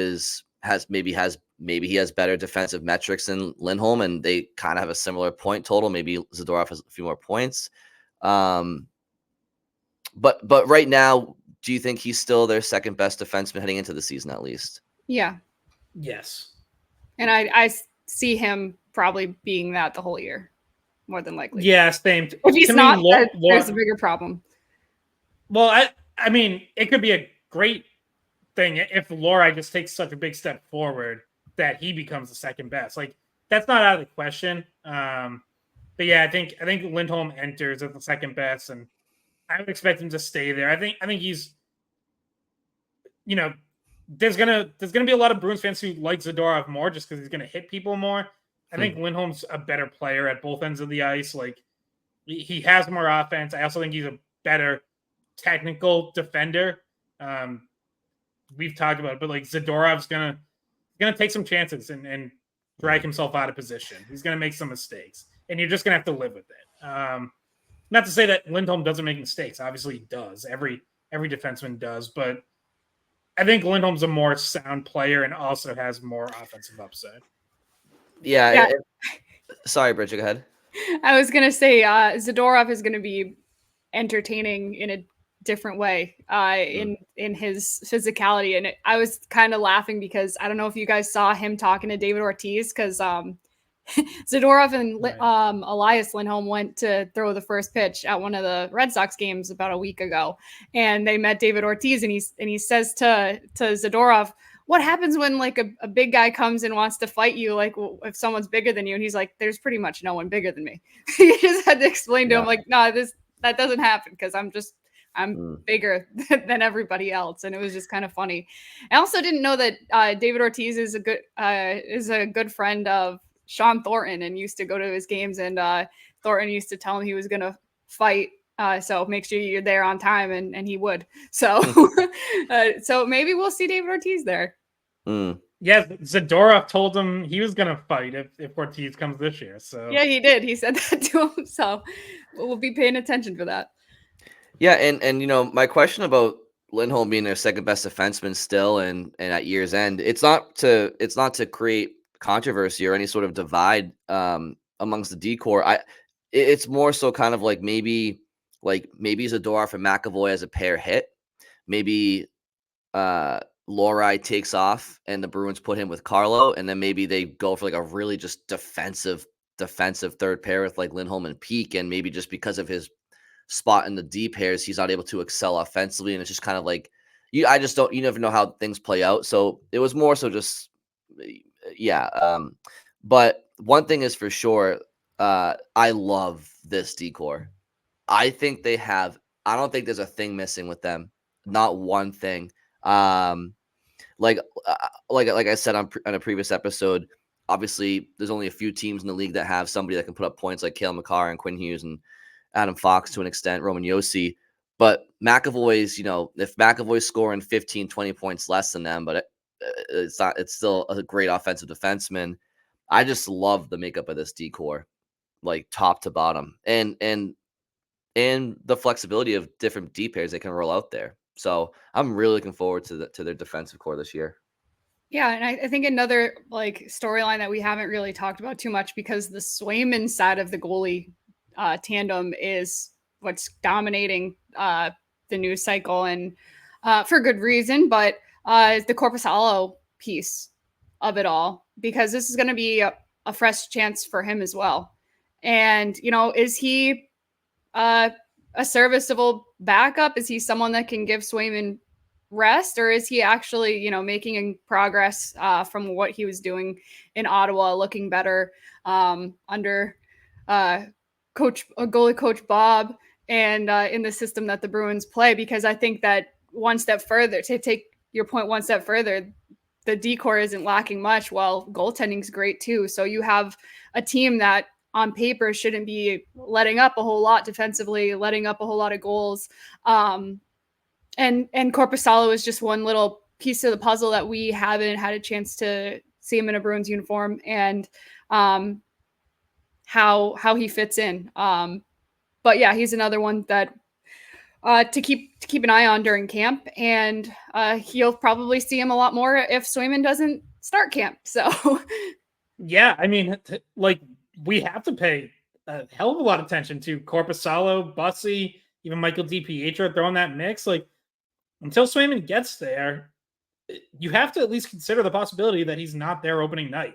maybe he has better defensive metrics than Lindholm, and they kind of have a similar point total. Maybe Zadorov has a few more points. But right now, do you think he's still their second best defenseman heading into the season at least? Yeah. Yes. And I see him probably being that the whole year, more than likely. Yeah, same. If he's not, there's a bigger problem. Well, I mean, it could be a great thing if Lohrei just takes such a big step forward that he becomes the second best. Like that's not out of the question. But yeah, I think Lindholm enters as the second best, and I would expect him to stay there. I think he's, there's gonna be a lot of Bruins fans who like Zadorov more just because he's gonna hit people more. I think Lindholm's a better player at both ends of the ice. Like he has more offense. I also think he's a better technical defender. We've talked about it, but like Zadorov's gonna take some chances and drag himself out of position. He's gonna make some mistakes, and you're just gonna have to live with it. Not to say that Lindholm doesn't make mistakes. Obviously, he does. Every defenseman does, but I think Lindholm's a more sound player and also has more offensive upside. Yeah. Sorry, Bridget, go ahead. I was gonna say Zadorov is gonna be entertaining in a different way in his physicality, and I was kind of laughing because I don't know if you guys saw him talking to David Ortiz, because Zadorov and Elias Lindholm went to throw the first pitch at one of the Red Sox games about a week ago, and they met David Ortiz, and he says to Zadorov, what happens when like a big guy comes and wants to fight you, like if someone's bigger than you? And he's like, there's pretty much no one bigger than me. He just had to explain to him, like, no, that doesn't happen because I'm bigger than everybody else. And it was just kind of funny. I also didn't know that David Ortiz is a good friend of Sean Thornton and used to go to his games, and Thornton used to tell him he was going to fight. So make sure you're there on time, and he would. So so maybe we'll see David Ortiz there. Yeah, Zadorov told him he was going to fight if Ortiz comes this year. So yeah, he did. He said that to him. So we'll be paying attention for that. Yeah, and my question about Lindholm being their second best defenseman still, and at year's end, it's not to create controversy or any sort of divide amongst the decor. It's more so kind of like maybe Zadorov and McAvoy as a pair hit, maybe Lohrei takes off and the Bruins put him with Carlo, and then maybe they go for like a really just defensive third pair with like Lindholm and Peak, and maybe just because of his spot in the D pairs, he's not able to excel offensively, and it's just kind of like you never know how things play out. So it was more so just but one thing is for sure, I love this decor. I don't think there's a thing missing with them. not one thing. Like I said on a previous episode, obviously there's only a few teams in the league that have somebody that can put up points like Cale Makar and Quinn Hughes and Adam Fox to an extent, Roman Josi. But McAvoy's, if McAvoy's scoring 15, 20 points less than them, but it's still a great offensive defenseman. I just love the makeup of this D-core, like top to bottom, and the flexibility of different D pairs they can roll out there. So I'm really looking forward to their defensive core this year. Yeah, and I think another storyline that we haven't really talked about too much, because the Swayman side of the goalie tandem is what's dominating the news cycle, and for good reason, but the Korpisalo piece of it all, because this is going to be a fresh chance for him as well. And, is he a serviceable backup? Is he someone that can give Swayman rest, or is he actually, making progress from what he was doing in Ottawa, looking better under goalie coach Bob, and in the system that the Bruins play? Because I think that one step further, to take your point one step further, the D-core isn't lacking much. Well, goaltending's great too. So you have a team that on paper shouldn't be letting up a whole lot defensively, letting up a whole lot of goals. And Korpisalo is just one little piece of the puzzle that we haven't had a chance to see him in a Bruins uniform, and how he fits in. But yeah, he's another one that to keep an eye on during camp, and you'll probably see him a lot more if Swayman doesn't start camp. So yeah, I mean, we have to pay a hell of a lot of attention to Korpisalo, Bussy, even Michael DiPietro throwing that mix. Until Swayman gets there, you have to at least consider the possibility that he's not there opening night.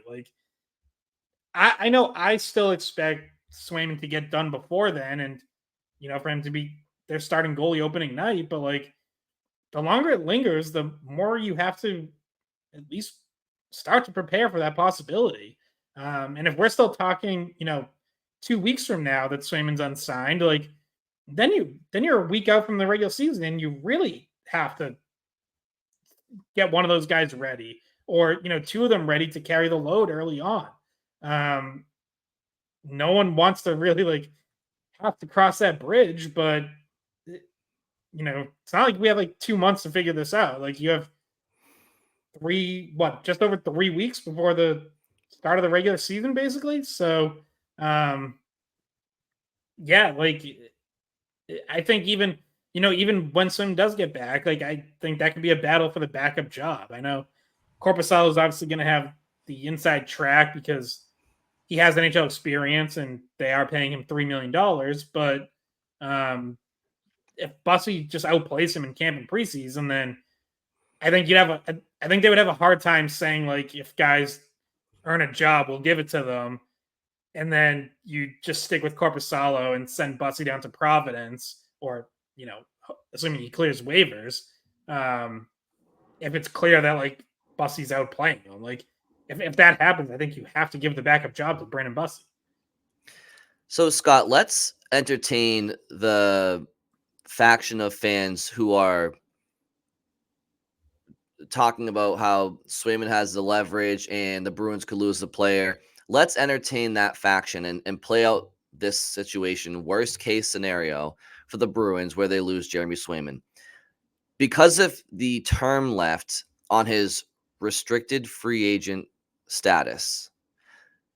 I know I still expect Swayman to get done before then, and for him to be their starting goalie opening night. But the longer it lingers, the more you have to at least start to prepare for that possibility. And if we're still talking, 2 weeks from now that Swayman's unsigned, then you're a week out from the regular season, and you really have to get one of those guys ready, or two of them ready to carry the load early on. No one wants to really have to cross that bridge, but it's not like we have 2 months to figure this out. You have just over 3 weeks before the start of the regular season, basically. So yeah, I think even when Swim does get back, I think that could be a battle for the backup job. I know Korpisalo is obviously going to have the inside track because he has NHL experience and they are paying him $3 million. But if Bussy just outplays him in camp and preseason, then I think they would have a hard time saying if guys earn a job, we'll give it to them, and then you just stick with Korpisalo and send Bussy down to Providence, or assuming he clears waivers. If it's clear that Bussy's outplaying him, if that happens, I think you have to give the backup job to Brandon Bussy. So Scott, let's entertain the faction of fans who are talking about how Swayman has the leverage and the Bruins could lose the player. Let's entertain that faction and play out this situation, worst case scenario for the Bruins, where they lose Jeremy Swayman. Because of the term left on his restricted free agent status,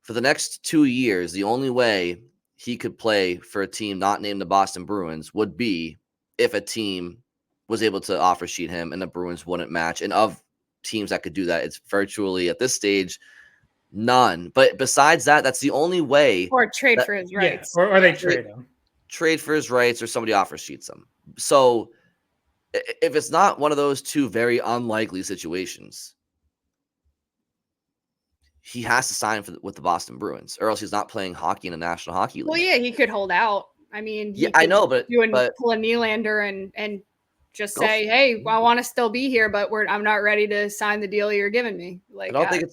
for the next 2 years, the only way he could play for a team not named the Boston Bruins would be if a team was able to offer sheet him and the Bruins wouldn't match. And of teams that could do that, it's virtually at this stage none. But besides that, that's the only way. Or trade for his rights. Yeah, or they trade him. Trade for his rights, or somebody offers sheets him. So if it's not one of those two very unlikely situations, he has to sign with the Boston Bruins, or else he's not playing hockey in the National Hockey League. Well, yeah, he could hold out. I mean, yeah, I know, but pull a Nylander and just say, "Hey, I want to still be here, but I'm not ready to sign the deal you're giving me." I don't think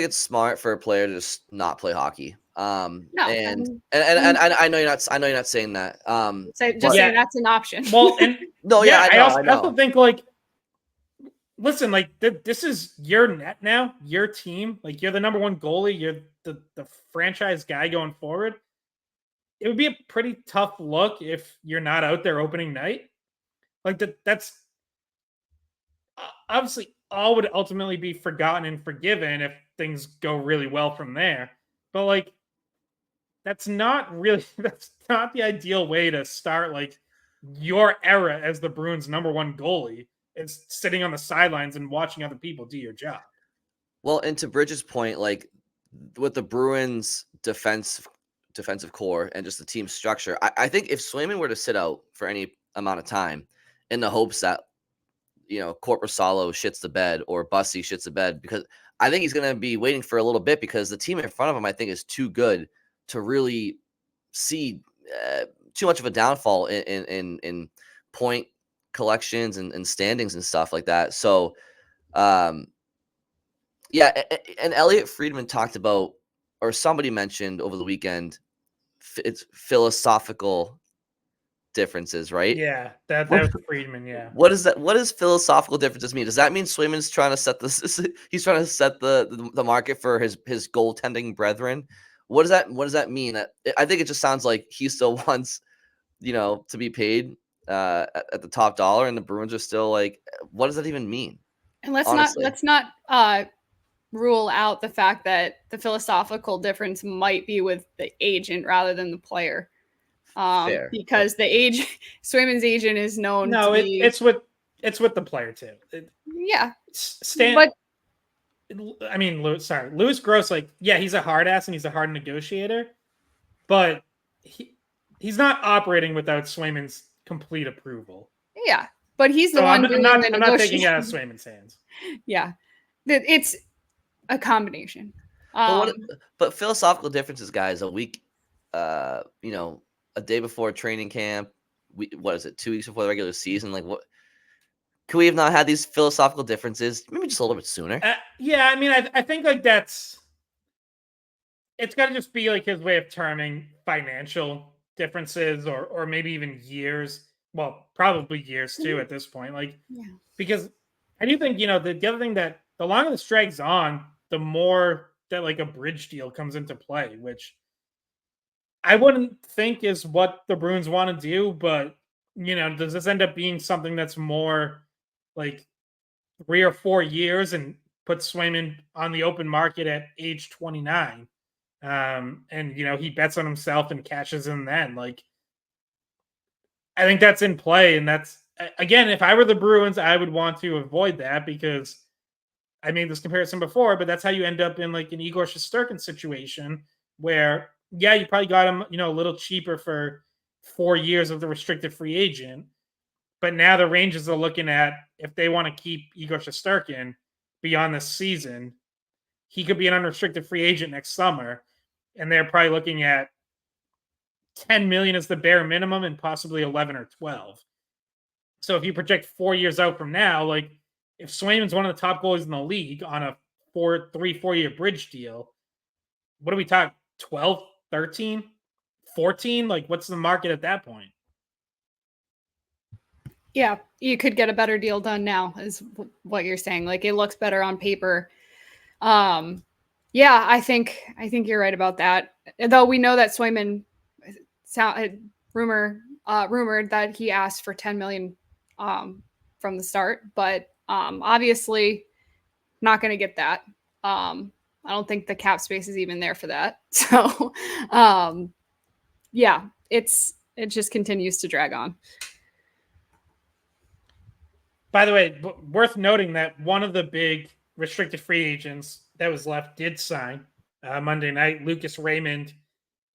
it's smart for a player to just not play hockey. No, and I know you're not saying that. Saying that's an option. Well, and No, yeah, I know. also think like, listen, like this is your net now, your team. Like you're the number one goalie. You're the franchise guy going forward. It would be a pretty tough look if you're not out there opening night. Like that's obviously all would ultimately be forgotten and forgiven if things go really well from there. But like that's not the ideal way to start like your era as the Bruins number one goalie. Is sitting on the sidelines and watching other people do your job. Well, and to Bridges' point, like with the Bruins defensive core and just the team structure, I think if Swayman were to sit out for any amount of time in the hopes that, Korpisalo shits the bed or Bussy shits the bed, because I think he's going to be waiting for a little bit because the team in front of him, I think, is too good to really see too much of a downfall in point collections and standings and stuff like that. So, yeah, and Elliot Friedman talked about, or somebody mentioned over the weekend, it's philosophical differences, right? Yeah, that was Friedman. Yeah. What is that? What does philosophical differences mean? Does that mean Swayman's trying to set this? He's trying to set the market for his goaltending brethren. What does that mean? I think it just sounds like he still wants, to be paid at the top dollar, and the Bruins are still like, what does that even mean? And let's not rule out the fact that the philosophical difference might be with the agent rather than the player. Because Swayman's agent is known to be... it's with the player too. Yeah. Louis Gross, like, yeah, he's a hard ass and he's a hard negotiator, but he's not operating without Swayman's complete approval. Yeah, but he's the one doing the negotiation. I'm not taking it out of Swayman's hands. Yeah, it's a combination. But philosophical differences, guys, a week, a day before training camp, what is it, 2 weeks before the regular season? Like, what could we have not had these philosophical differences maybe just a little bit sooner? Yeah, I mean, I think like it's got to just be like his way of terming financial differences or maybe even years. Well, probably years too at this point. Like, because I do think, the other thing that the longer this drags on, the more that like a bridge deal comes into play, which I wouldn't think is what the Bruins want to do, but does this end up being something that's more like 3 or 4 years and put Swayman on the open market at age 29? And he bets on himself and cashes in then. Like, I think that's in play, and that's, again, if I were the Bruins, I would want to avoid that because I made this comparison before, but that's how you end up in like an Igor Shesterkin situation where, yeah, you probably got him, a little cheaper for 4 years of the restricted free agent, but now the Rangers are looking at, if they want to keep Igor Shesterkin beyond this season, he could be an unrestricted free agent next summer, and they're probably looking at 10 million as the bare minimum and possibly 11 or 12. So if you project 4 years out from now, like if Swayman's one of the top goalies in the league on a 4-year bridge deal, what do we talk? 12, 13, 14? Like, what's the market at that point? Yeah, you could get a better deal done now, is what you're saying. Like, it looks better on paper. Yeah, I think you're right about that. Though we know that Swayman rumored that he asked for 10 million from the start, but obviously not going to get that. I don't think the cap space is even there for that. So, yeah, it just continues to drag on. By the way, worth noting that one of the big restricted free agents that was left did sign Monday night, Lucas Raymond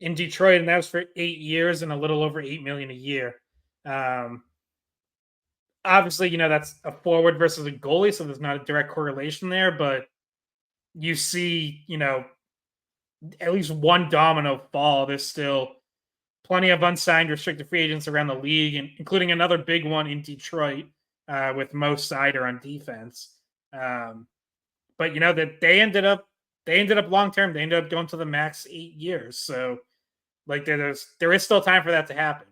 in Detroit, and that was for 8 years and a little over $8 million a year. Obviously, that's a forward versus a goalie, so there's not a direct correlation there, but you see, at least one domino fall. There's still plenty of unsigned restricted free agents around the league, and including another big one in Detroit with Mo Seider on defense. But that they ended up long term. They ended up going to the max 8 years. So, like, there is still time for that to happen.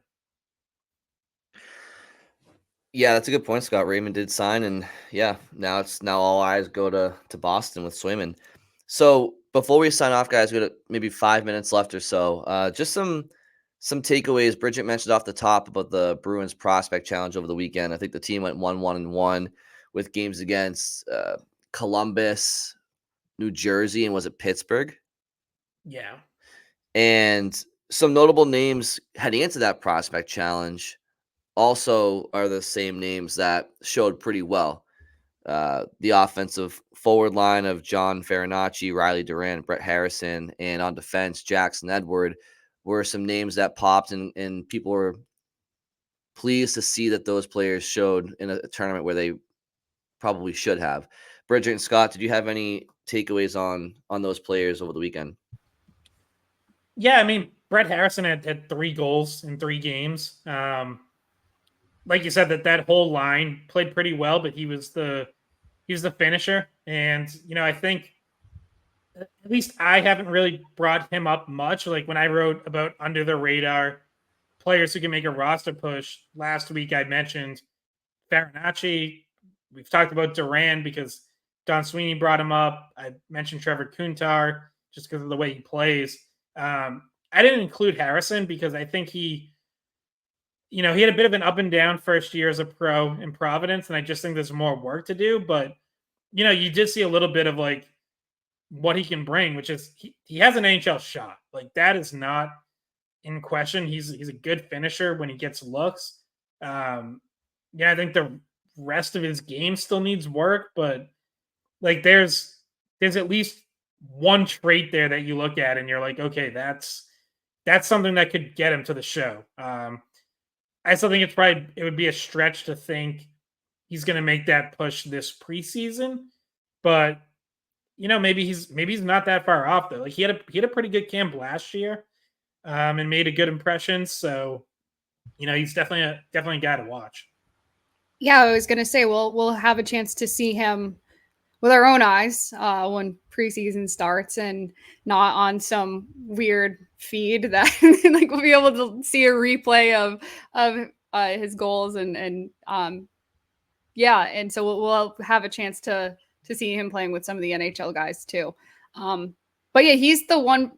Yeah, that's a good point, Scott. Raymond did sign, and yeah, now all eyes go to Boston with Swayman. So before we sign off, guys, we got maybe 5 minutes left or so. Just some takeaways. Bridget mentioned off the top about the Bruins prospect challenge over the weekend. I think the team went 1-1-1 with games against Columbus, New Jersey, and was it Pittsburgh? Yeah. And some notable names heading into that prospect challenge also are the same names that showed pretty well. The offensive forward line of John Farinacci, Riley Durant, Brett Harrison, and on defense, Jackson Edward were some names that popped, and people were pleased to see that those players showed in a tournament where they probably should have. Bridget and Scott, did you have any takeaways on those players over the weekend? Yeah, I mean, Brett Harrison had 3 goals in 3 games. Like you said, that whole line played pretty well, but he was the finisher. And I think at least I haven't really brought him up much. Like when I wrote about under the radar players who can make a roster push last week, I mentioned Farinacci. We've talked about Duran because Don Sweeney brought him up. I mentioned Trevor Kuntar just because of the way he plays. I didn't include Harrison because I think he had a bit of an up and down first year as a pro in Providence, and I just think there's more work to do. But you did see a little bit of like what he can bring, which is he has an NHL shot. Like that is not in question. He's a good finisher when he gets looks. I think the rest of his game still needs work, but like there's at least one trait there that you look at and you're like, okay, that's something that could get him to the show. I still think it would be a stretch to think he's going to make that push this preseason, but maybe he's not that far off though. Like he had a pretty good camp last year, and made a good impression. So, he's definitely a guy to watch. Yeah, I was gonna say we'll have a chance to see him with our own eyes when preseason starts, and not on some weird feed that like we'll be able to see a replay of his goals and yeah, and so we'll have a chance to see him playing with some of the NHL guys too. But yeah, he's the one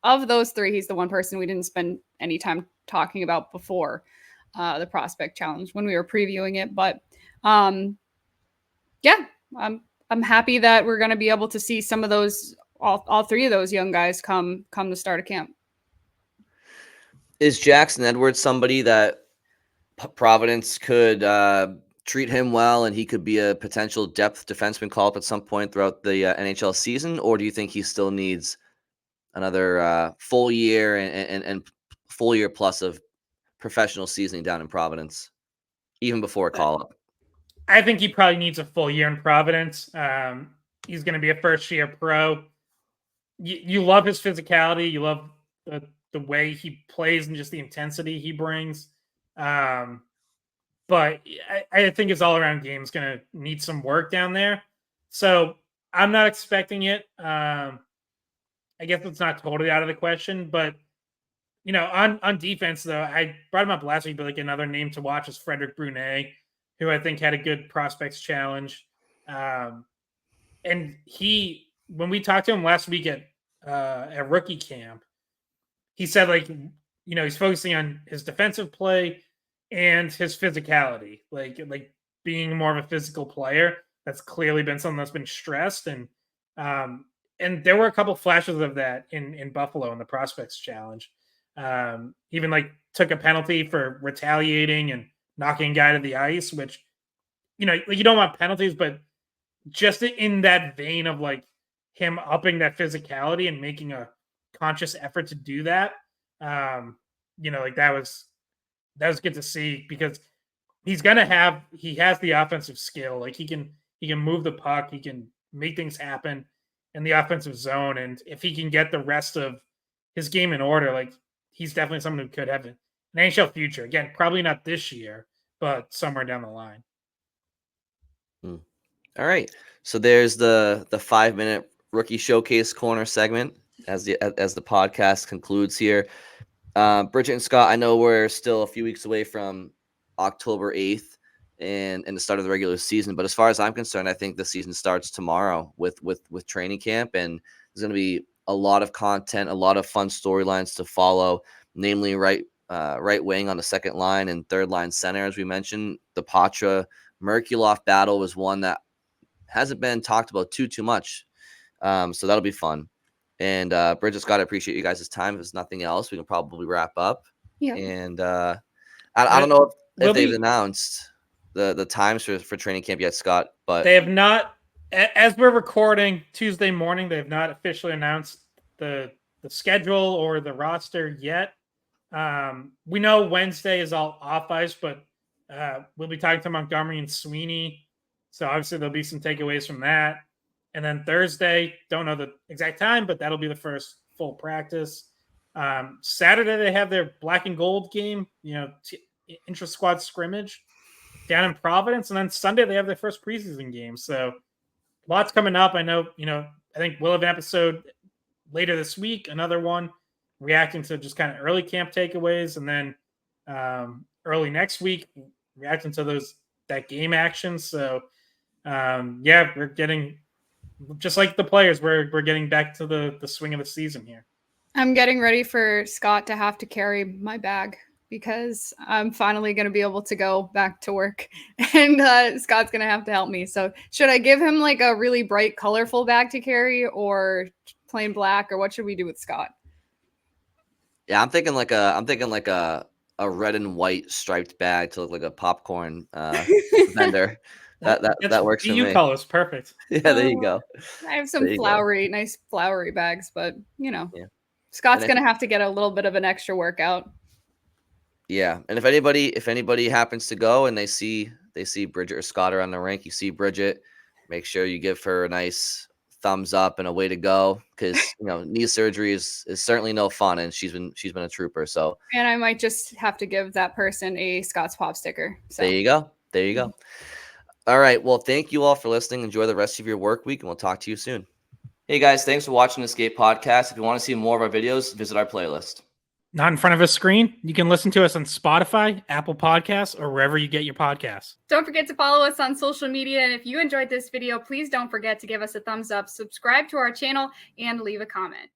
of those 3. He's the one person we didn't spend any time talking about before the prospect challenge when we were previewing it. But yeah, I'm happy that we're going to be able to see some of those, all 3 of those young guys come the start of camp. Is Jackson Edwards somebody that Providence could treat him well and he could be a potential depth defenseman call up at some point throughout the NHL season? Or do you think he still needs another full year and full year plus of professional seasoning down in Providence, even before a call up? I think he probably needs a full year in Providence. He's going to be a first year pro. You love his physicality. You love the way he plays and just the intensity he brings. But I think his all around game is going to need some work down there. So I'm not expecting it. I guess it's not totally out of the question, but on defense though, I brought him up last week, but like another name to watch is Frederick Brunet, who I think had a good prospects challenge. And when we talked to him last week at rookie camp, he said like, he's focusing on his defensive play and his physicality, like being more of a physical player. That's clearly been something that's been stressed. And there were a couple flashes of that in Buffalo in the prospects challenge. Even like took a penalty for retaliating and knocking a guy to the ice, which, like you don't want penalties, but just in that vein of like him upping that physicality and making a conscious effort to do that. Like that was good to see because he has the offensive skill. Like he can move the puck, he can make things happen in the offensive zone. And if he can get the rest of his game in order, like he's definitely someone who could have an NHL future. Again, probably not this year, but somewhere down the line. All right. So there's the 5-minute rookie showcase corner segment as the podcast concludes here. Bridget and Scott, I know we're still a few weeks away from October 8th and the start of the regular season. But as far as I'm concerned, I think the season starts tomorrow with training camp, and there's going to be a lot of content, a lot of fun storylines to follow, namely right wing on the second line and third line center. As we mentioned, the Poitras Merkulov battle was one that hasn't been talked about too much. So that'll be fun. And Bridget, Scott, I appreciate you guys' time. If there's nothing else, we can probably wrap up. Yeah. And I don't know if they've announced the times for training camp yet, Scott, but they have not. As we're recording Tuesday morning, they have not officially announced the schedule or the roster yet. We know Wednesday is all off ice, but we'll be talking to Montgomery and Sweeney, so obviously there'll be some takeaways from that. And then Thursday, don't know the exact time, but that'll be the first full practice. Saturday they have their black and gold game, intra-squad scrimmage down in Providence, and then Sunday they have their first preseason game. So lots coming up. I know, I think we'll have an episode later this week, another one reacting to just kind of early camp takeaways, and then early next week reacting to that game action. So we're getting, just like the players, we're getting back to the swing of the season here. I'm getting ready for Scott to have to carry my bag because I'm finally going to be able to go back to work, and Scott's going to have to help me. So should I give him like a really bright, colorful bag to carry, or plain black, or what should we do with Scott? Yeah, I'm thinking like a red and white striped bag to look like a popcorn vendor. That works for me. Colors, perfect. Yeah, there you go. I have some nice flowery bags, but Scott's gonna have to get a little bit of an extra workout. Yeah, and if anybody happens to go and they see Bridget or Scott around the rink, you see Bridget, make sure you give her a nice thumbs up and a way to go, because knee surgery is certainly no fun, and she's been a trooper. So, and I might just have to give that person a Scott's Pop sticker. So. There you go. All right, well, thank you all for listening. Enjoy the rest of your work week, and we'll talk to you soon. Hey guys, thanks for watching the Skate Podcast. If you want to see more of our videos, visit our playlist. Not in front of a screen? You can listen to us on Spotify, Apple Podcasts, or wherever you get your podcasts. Don't forget to follow us on social media. And if you enjoyed this video, please don't forget to give us a thumbs up, subscribe to our channel, and leave a comment.